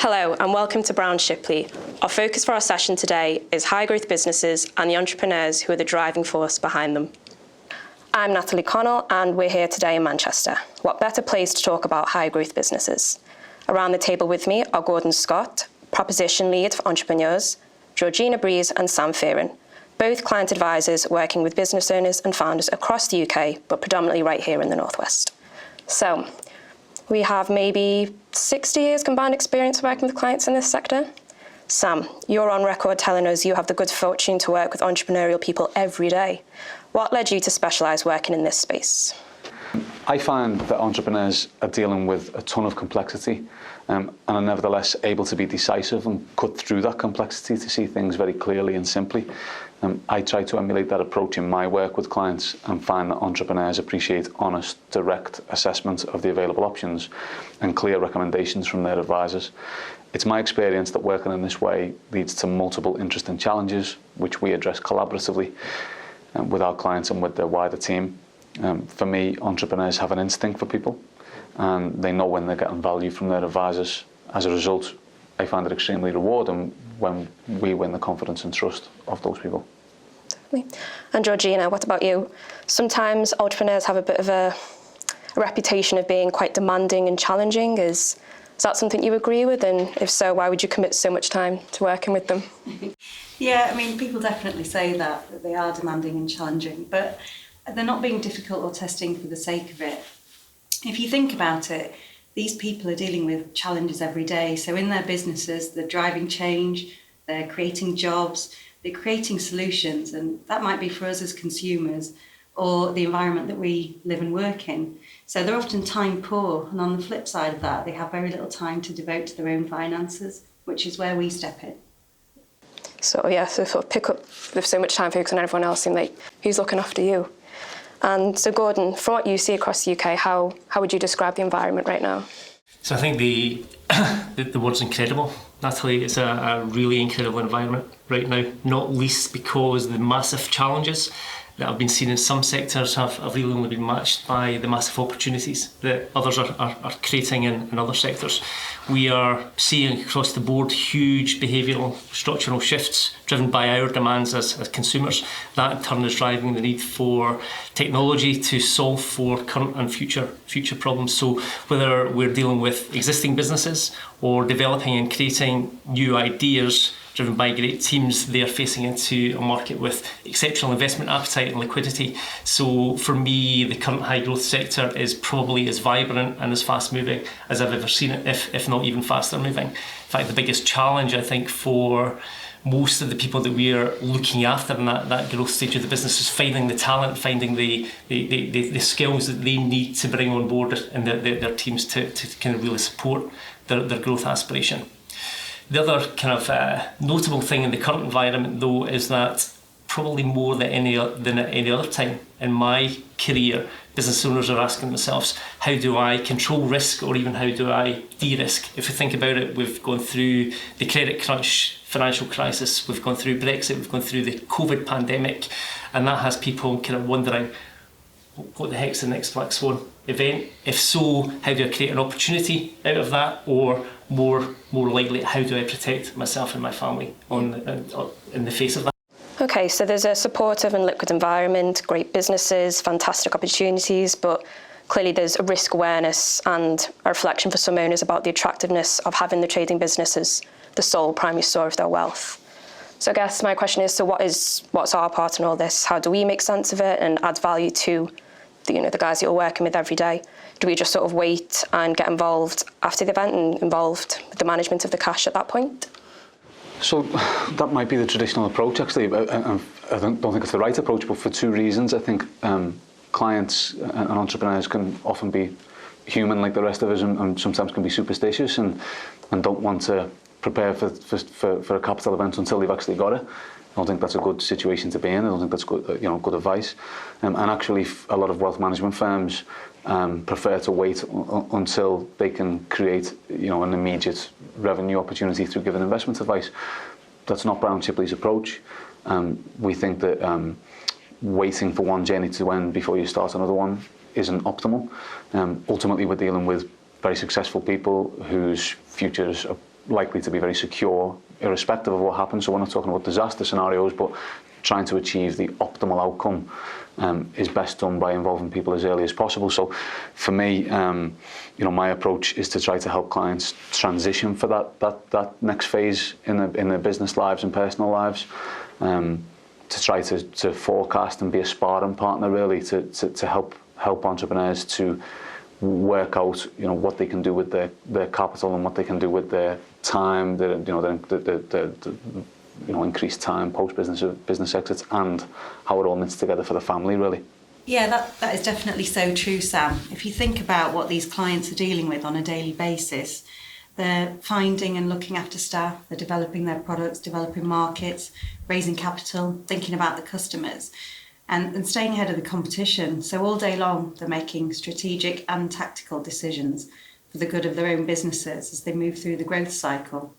Hello and welcome to Brown Shipley. Our focus for our session today is high growth businesses and the entrepreneurs who are the driving force behind them. I'm Natalie Connell and we're here today in Manchester. What better place to talk about high growth businesses? Around the table with me are Gordon Scott, Proposition Lead for Entrepreneurs, Georgina Breeze and Sam Fearon, both client advisors working with business owners and founders across the UK, but predominantly right here in the Northwest. So, we have maybe 60 years combined experience working with clients in this sector. Sam, you're on record telling us you have the good fortune to work with entrepreneurial people every day. What led you to specialise working in this space? I find that entrepreneurs are dealing with a ton of complexity and are nevertheless able to be decisive and cut through that complexity to see things very clearly and simply. I try to emulate that approach in my work with clients and find that entrepreneurs appreciate honest, direct assessment of the available options and clear recommendations from their advisors. It's my experience that working in this way leads to multiple interesting challenges, which we address collaboratively with our clients and with their wider team. For me, entrepreneurs have an instinct for people and they know when they're getting value from their advisors. As a result, I find it extremely rewarding when we win the confidence and trust of those people. Definitely. And Georgina, what about you? Sometimes entrepreneurs have a bit of a reputation of being quite demanding and challenging. Is that something you agree with? And if so, why would you commit so much time to working with them? Yeah, I mean, people definitely say that they are demanding and challenging, but they're not being difficult or testing for the sake of it. If you think about it, these people are dealing with challenges every day. So in their businesses, they're driving change, they're creating jobs, they're creating solutions, and that might be for us as consumers or the environment that we live and work in. So they're often time poor, and on the flip side of that, they have very little time to devote to their own finances, which is where we step in. So yeah, so sort of pick up with so much time focusing on everyone else and like, who's looking after you? And so Gordon, from what you see across the UK, how would you describe the environment right now? So I think the word's incredible, Natalie. It's a really incredible environment right now, not least because the massive challenges that have been seen in some sectors have really only been matched by the massive opportunities that others are creating in other sectors. We are seeing across the board huge behavioural structural shifts driven by our demands as consumers. That in turn is driving the need for technology to solve for current and future problems. So whether we're dealing with existing businesses or developing and creating new ideas driven by great teams, they are facing into a market with exceptional investment appetite and liquidity. So for me, the current high growth sector is probably as vibrant and as fast moving as I've ever seen it, if not even faster moving. In fact, the biggest challenge, I think, for most of the people that we are looking after in that growth stage of the business is finding the talent, finding the skills that they need to bring on board and their teams to kind of really support their growth aspiration. The other kind of notable thing in the current environment, though, is that probably more than any other time in my career, business owners are asking themselves, how do I control risk, or even how do I de-risk? If we think about it, we've gone through the credit crunch, financial crisis, we've gone through Brexit, we've gone through the COVID pandemic, and that has people kind of wondering, what the heck's the next Black Swan event? If so, how do I create an opportunity out of that? Or more likely, how do I protect myself and my family in the face of that? Okay, so there's a supportive and liquid environment, great businesses, fantastic opportunities, but clearly there's a risk awareness and a reflection for some owners about the attractiveness of having the trading business as the sole primary source of their wealth. So I guess my question is, so what's our part in all this? How do we make sense of it and add value to the guys that you're working with every day? Do we just sort of wait and get involved after the event and involved with the management of the cash at that point? So that might be the traditional approach, actually. I don't think it's the right approach, but for two reasons. I think clients and entrepreneurs can often be human like the rest of us and sometimes can be superstitious and don't want to prepare for a capital event until they've actually got it. I don't think that's a good situation to be in. I don't think that's good, good advice. And actually, a lot of wealth management firms prefer to wait until they can create, an immediate revenue opportunity through giving investment advice. That's not Brown Shipley's approach. We think that waiting for one journey to end before you start another one isn't optimal. Ultimately, we're dealing with very successful people whose futures are likely to be very secure, irrespective of what happens. So we're not talking about disaster scenarios, but trying to achieve the optimal outcome is best done by involving people as early as possible. So for me, my approach is to try to help clients transition for that next phase in their business lives and personal lives, to try to forecast and be a sparring partner, really, to help entrepreneurs to work out what they can do with their capital and what they can do with their time, the increased time post business exits, and how it all knits together for the family, really. Yeah, that is definitely so true, Sam. If you think about what these clients are dealing with on a daily basis, they're finding and looking after staff, they're developing their products, developing markets, raising capital, thinking about the customers, and staying ahead of the competition. So all day long, they're making strategic and tactical decisions for the good of their own businesses as they move through the growth cycle.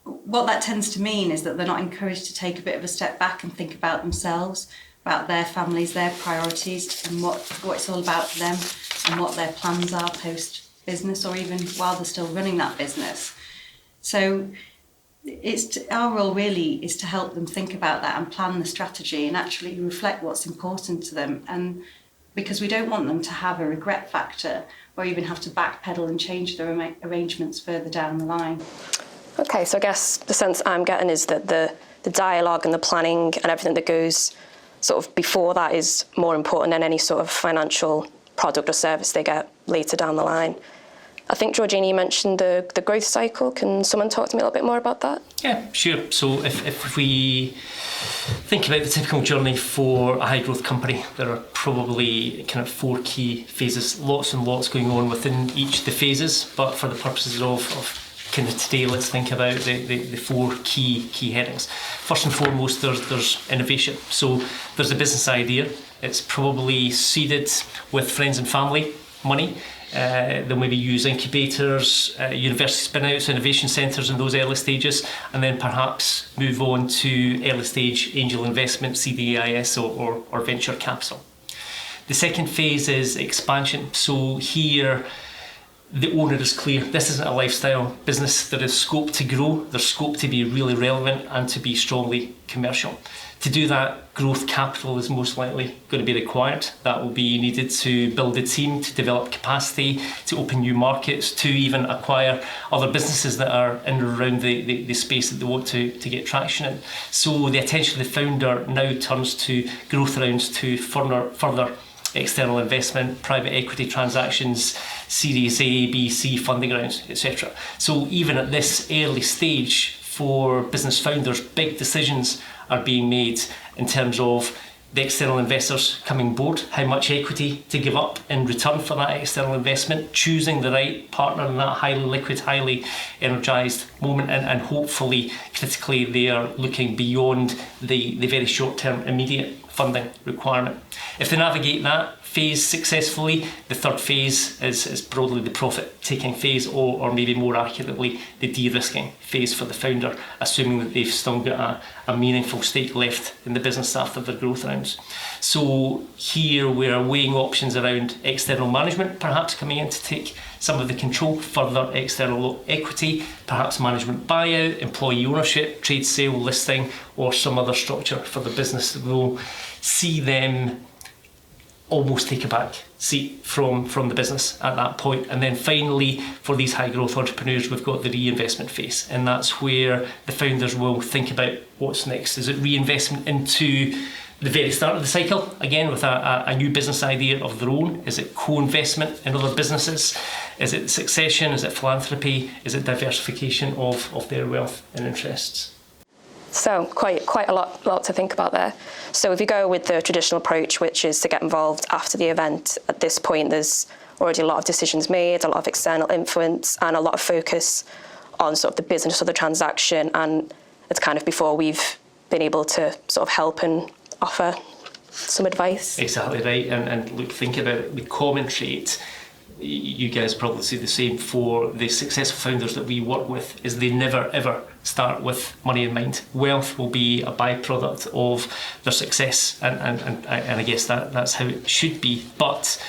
What that tends to mean is that they're not encouraged to take a bit of a step back and think about themselves, about their families, their priorities, and what it's all about for them, and what their plans are post-business, or even while they're still running that business. So our role really is to help them think about that and plan the strategy and actually reflect what's important to them. And because we don't want them to have a regret factor or even have to backpedal and change their arrangements further down the line. Okay, so I guess the sense I'm getting is that the dialogue and the planning and everything that goes sort of before that is more important than any sort of financial product or service they get later down the line. I think, Georgina, you mentioned the growth cycle. Can someone talk to me a little bit more about that? Yeah, sure. So if we think about the typical journey for a high growth company, there are probably kind of 4 key phases, lots and lots going on within each of the phases, but for the purposes of kind of today, let's think about the 4 key headings. First and foremost, there's innovation. So there's a business idea. It's probably seeded with friends and family money. They'll maybe use incubators, university spin-outs, innovation centres in those early stages, and then perhaps move on to early stage angel investment, CDIS or venture capital. The second phase is expansion. So here, the owner is clear. This isn't a lifestyle business. There is scope to grow. There's scope to be really relevant and to be strongly commercial. To do that, growth capital is most likely going to be required. That will be needed to build a team, to develop capacity, to open new markets, to even acquire other businesses that are in or around the space that they want to get traction in. So the attention of the founder now turns to growth rounds, to further external investment, private equity transactions, Series A, B, C funding rounds, etc. So even at this early stage for business founders, big decisions are being made in terms of the external investors coming board, how much equity to give up in return for that external investment, choosing the right partner in that highly liquid, highly energised moment, and hopefully, critically, they are looking beyond the very short-term immediate funding requirement. If they navigate that phase successfully, the third phase is broadly the profit-taking phase, or maybe more accurately, the de-risking phase for the founder, assuming that they've still got a meaningful stake left in the business after their growth rounds. So here we're weighing options around external management, perhaps coming in to take some of the control, further external equity, perhaps management buyout, employee ownership, trade sale, listing, or some other structure for the business that will see them almost take a back seat from the business at that point. And then finally, for these high growth entrepreneurs, we've got the reinvestment phase, and that's where the founders will think about what's next. Is it reinvestment into the very start of the cycle, again with a new business idea of their own? Is it co-investment in other businesses? Is it succession? Is it philanthropy? Is it diversification of their wealth and interests? So quite a lot to think about there. So if you go with the traditional approach, which is to get involved after the event, at this point there's already a lot of decisions made, a lot of external influence, and a lot of focus on sort of the business of the transaction, and it's kind of before we've been able to sort of help and offer some advice. Exactly right, and look, think about it, the common trait, you guys probably see the same for the successful founders that we work with, is they never ever start with money in mind. Wealth will be a byproduct of their success, and I guess that's how it should be. But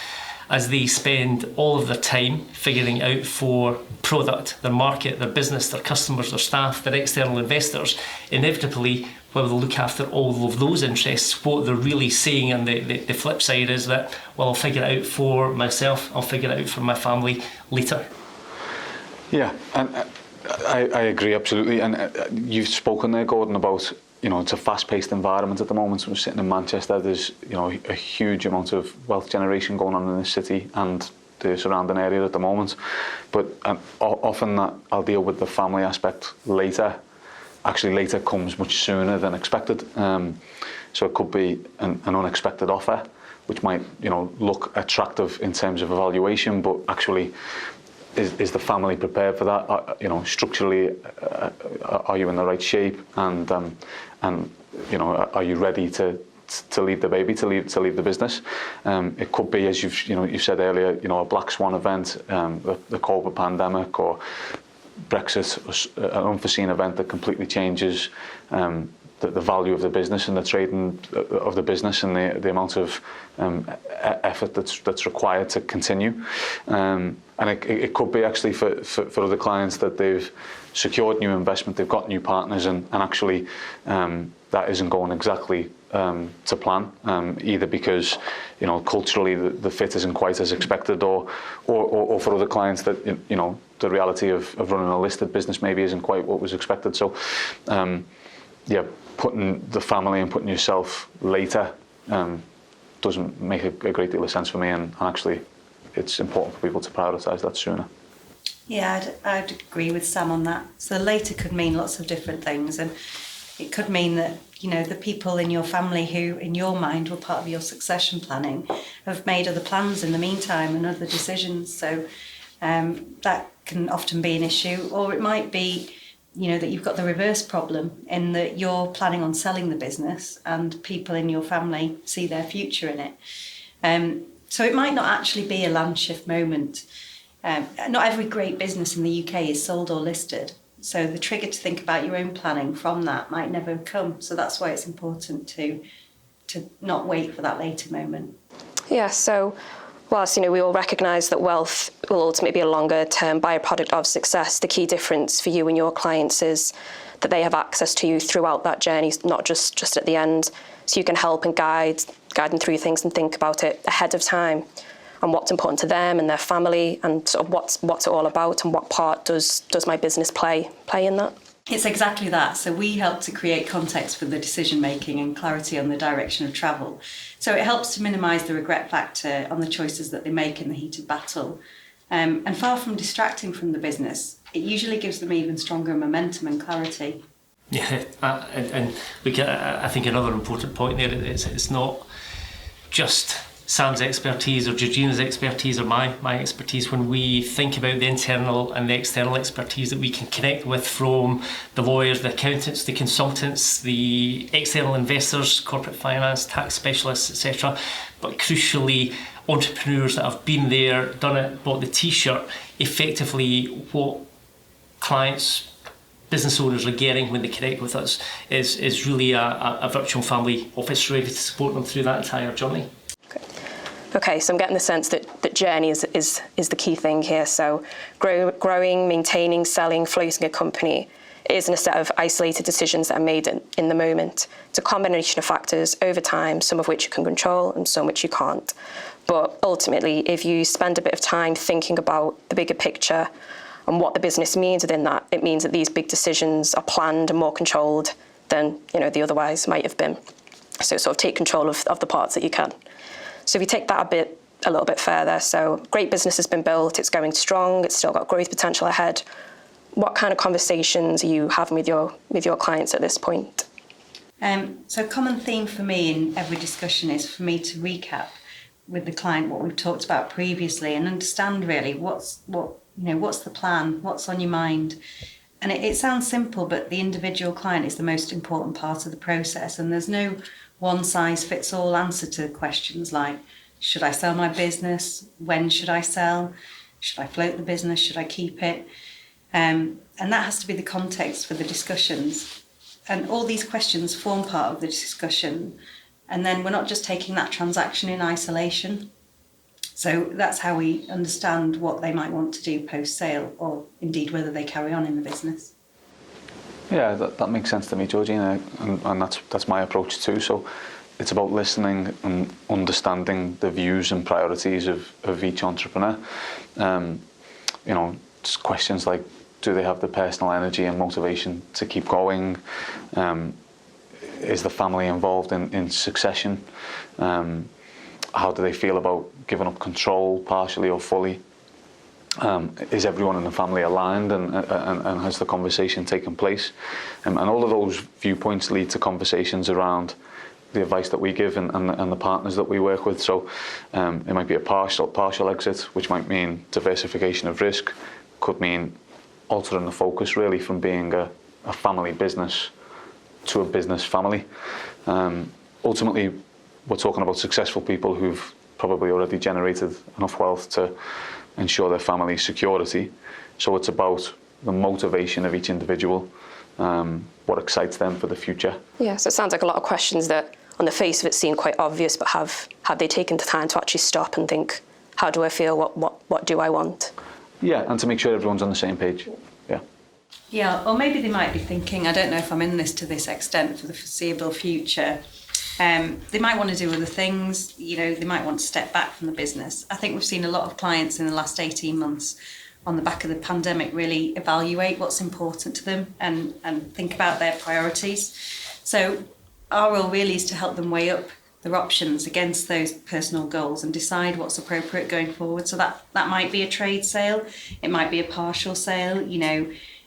as they spend all of their time figuring out for product, their market, their business, their customers, their staff, their external investors, inevitably, while they look after all of those interests, what they're really saying, and the flip side is that, well, I'll figure it out for myself, I'll figure it out for my family later. Yeah, and I agree absolutely. And you've spoken there, Gordon, about, it's a fast-paced environment at the moment. So we're sitting in Manchester. There's, a huge amount of wealth generation going on in the city and the surrounding area at the moment. But often that I'll deal with the family aspect later. Actually, later comes much sooner than expected. So it could be an unexpected offer, which might, look attractive in terms of evaluation, but actually, is the family prepared for that? Structurally, are you in the right shape? And are you ready to leave the baby, to leave the business? It could be, as you've said earlier, a black swan event, the COVID pandemic, or Brexit, an unforeseen event that completely changes the value of the business and the trading of the business, and the amount of effort that's required to continue. And it could be actually for other clients that they've secured new investment, they've got new partners, and actually that isn't going exactly to plan, either because culturally the fit isn't quite as expected, or for other clients that the reality of running a listed business maybe isn't quite what was expected. So putting the family and putting yourself later doesn't make a great deal of sense for me, and actually it's important for people to prioritise that sooner. Yeah, I'd agree with Sam on that. So later could mean lots of different things, and it could mean that the people in your family who in your mind were part of your succession planning have made other plans in the meantime and other decisions, so that can often be an issue. Or it might be that you've got the reverse problem, in that you're planning on selling the business and people in your family see their future in it. So it might not actually be a land shift moment. Not every great business in the UK is sold or listed. So the trigger to think about your own planning from that might never come. So that's why it's important to not wait for that later moment. Yeah, so whilst we all recognise that wealth will ultimately be a longer-term byproduct of success, the key difference for you and your clients is that they have access to you throughout that journey, not just at the end. So you can help and guide them through things and think about it ahead of time, and what's important to them and their family, and sort of what's it all about, and what part does my business play in that. It's exactly that. So we help to create context for the decision making and clarity on the direction of travel. So it helps to minimise the regret factor on the choices that they make in the heat of battle. And far from distracting from the business, it usually gives them even stronger momentum and clarity. Yeah, and look, I think another important point there is it's not just Sam's expertise or Georgina's expertise or my expertise. When we think about the internal and the external expertise that we can connect with from the lawyers, the accountants, the consultants, the external investors, corporate finance, tax specialists, etc., but crucially entrepreneurs that have been there, done it, bought the t-shirt, effectively what clients, business owners are getting when they connect with us is really a virtual family office ready to support them through that entire journey. Okay, so I'm getting the sense that journey is the key thing here. So growing, maintaining, selling, floating a company isn't a set of isolated decisions that are made in the moment. It's a combination of factors over time, some of which you can control and some which you can't. But ultimately, if you spend a bit of time thinking about the bigger picture and what the business means within that, it means that these big decisions are planned and more controlled than they otherwise might have been. So sort of take control of the parts that you can. So if you take that a little bit further, so great business has been built, it's going strong, it's still got growth potential ahead. What kind of conversations are you having with your clients at this point? So a common theme for me in every discussion is for me to recap with the client what we've talked about previously and understand really what's the plan, what's on your mind. And it sounds simple, but the individual client is the most important part of the process, and there's no one-size-fits-all answer to questions like, should I sell my business? When should I sell? Should I float the business? Should I keep it? And that has to be the context for the discussions. And all these questions form part of the discussion. And then we're not just taking that transaction in isolation. So that's how we understand what they might want to do post-sale, or indeed whether they carry on in the business. Yeah, that makes sense to me, Georgina, and that's my approach too. So it's about listening and understanding the views and priorities of each entrepreneur. Just questions like, do they have the personal energy and motivation to keep going? Is the family involved in succession? How do they feel about giving up control partially or fully? Is everyone in the family aligned, and has the conversation taken place? And all of those viewpoints lead to conversations around the advice that we give and the partners that we work with. So it might be a partial exit, which might mean diversification of risk, could mean altering the focus really from being a family business to a business family. Ultimately, we're talking about successful people who've probably already generated enough wealth to ensure their family's security. So it's about the motivation of each individual, what excites them for the future. Yeah, so it sounds like a lot of questions that on the face of it seem quite obvious, but have they taken the time to actually stop and think, how do I feel, what do I want? Yeah, and to make sure everyone's on the same page. Yeah. Yeah, or maybe they might be thinking, I don't know if I'm in this to this extent for the foreseeable future. They might want to do other things, they might want to step back from the business. I think we've seen a lot of clients in the last 18 months on the back of the pandemic really evaluate what's important to them and think about their priorities. So our role really is to help them weigh up their options against those personal goals and decide what's appropriate going forward. So that might be a trade sale, it might be a partial sale,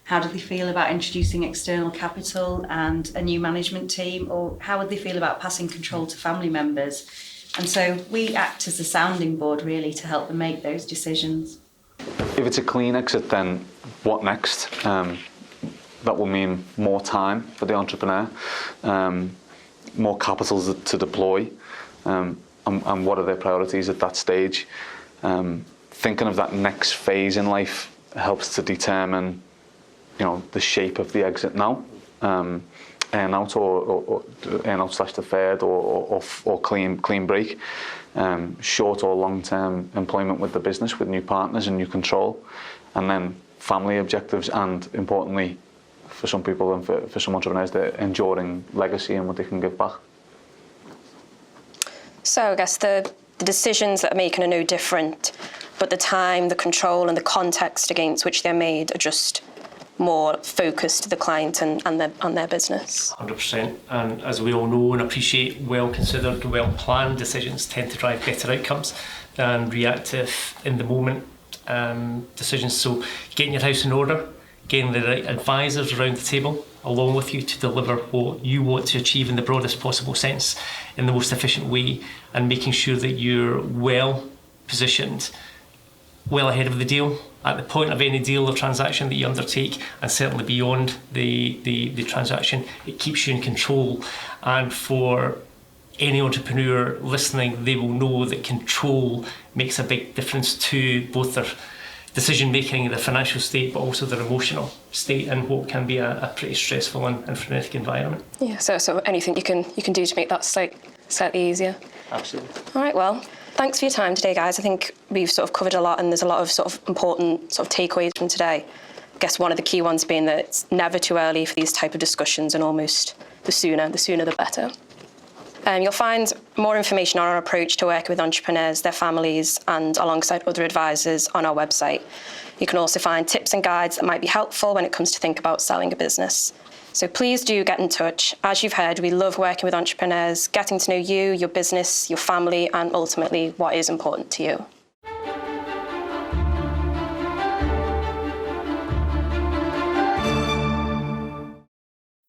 how do they feel about introducing external capital and a new management team, or how would they feel about passing control to family members? And so we act as a sounding board really to help them make those decisions. If it's a clean exit, then what next? That will mean more time for the entrepreneur, more capital to deploy, and what are their priorities at that stage. Thinking of that next phase in life helps to determine the shape of the exit now, earn out or earn out / deferred or clean break, short or long term employment with the business with new partners and new control, and then family objectives, and importantly for some people and for some entrepreneurs, the enduring legacy and what they can give back. So I guess the decisions that are making are no different, but the time, the control and the context against which they're made are just more focused to the client and their business. 100%. And as we all know and appreciate, well-considered, well-planned decisions tend to drive better outcomes than reactive, in-the-moment decisions. So getting your house in order, getting the right advisors around the table along with you to deliver what you want to achieve in the broadest possible sense, in the most efficient way, and making sure that you're well positioned, well ahead of the deal, at the point of any deal or transaction that you undertake, and certainly beyond the transaction. It keeps you in control. And for any entrepreneur listening, they will know that control makes a big difference to both their decision making, their financial state, but also their emotional state in what can be a pretty stressful and frenetic environment. Yeah, so anything you can do to make that slightly easier. Absolutely. All right, well, thanks for your time today, guys. I think we've sort of covered a lot, and there's a lot of sort of important sort of takeaways from today. I guess one of the key ones being that it's never too early for these type of discussions, and almost the sooner the better. You'll find more information on our approach to working with entrepreneurs, their families, and alongside other advisors on our website. You can also find tips and guides that might be helpful when it comes to think about selling a business. So please do get in touch. As you've heard, we love working with entrepreneurs, getting to know you, your business, your family, and ultimately what is important to you.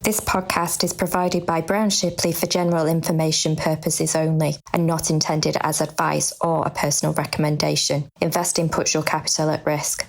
This podcast is provided by Brown Shipley for general information purposes only and not intended as advice or a personal recommendation. Investing puts your capital at risk.